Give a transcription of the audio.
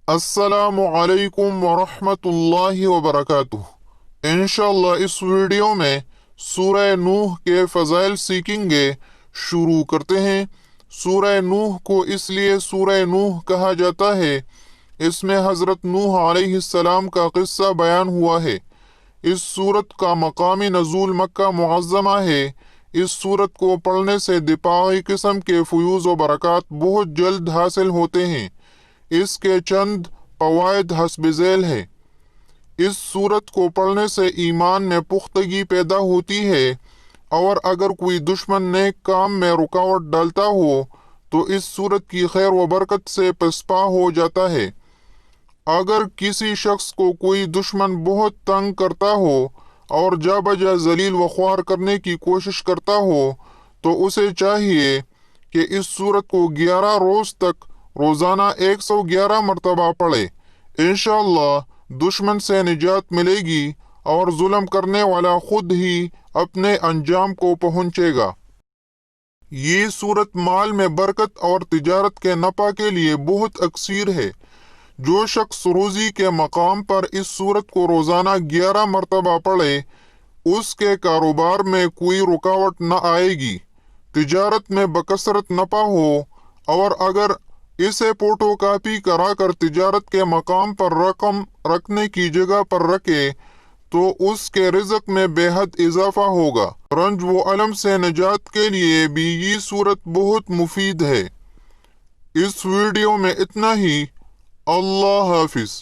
السلام علیکم ورحمۃ اللہ وبرکاتہ۔ انشاءاللہ اس ویڈیو میں سورہ نوح کے فضائل سیکھیں گے۔ شروع کرتے ہیں۔ سورہ نوح کو اس لیے سورہ نوح کہا جاتا ہے، اس میں حضرت نوح علیہ السلام کا قصہ بیان ہوا ہے۔ اس سورت کا مقامی نزول مکہ معظمہ ہے۔ اس سورت کو پڑھنے سے دفاعی قسم کے فیوز و برکات بہت جلد حاصل ہوتے ہیں۔ اس کے چند فوائد حسب ذیل ہے۔ اس سورت کو پڑھنے سے ایمان میں پختگی پیدا ہوتی ہے، اور اگر کوئی دشمن نیک کام میں رکاوٹ ڈالتا ہو تو اس سورت کی خیر و برکت سے پسپا ہو جاتا ہے۔ اگر کسی شخص کو کوئی دشمن بہت تنگ کرتا ہو اور جا بجا ذلیل و خوار کرنے کی کوشش کرتا ہو تو اسے چاہیے کہ اس سورت کو 11 روز تک روزانہ 111 مرتبہ پڑھے۔ انشاءاللہ دشمن سے نجات ملے گی اور ظلم کرنے والا خود ہی اپنے انجام کو پہنچے گا۔ یہ سورت مال میں برکت اور تجارت کے نفع کے لیے بہت اکثیر ہے۔ جو شخص روزی کے مقام پر اس سورت کو روزانہ 11 مرتبہ پڑھے، اس کے کاروبار میں کوئی رکاوٹ نہ آئے گی، تجارت میں بکثرت نفع ہو، اور اگر اسے فوٹو کاپی کرا کر تجارت کے مقام پر رقم رکھنے کی جگہ پر رکھے تو اس کے رزق میں بے حد اضافہ ہوگا۔ رنج و علم سے نجات کے لیے بھی یہ صورت بہت مفید ہے۔ اس ویڈیو میں اتنا ہی۔ اللہ حافظ۔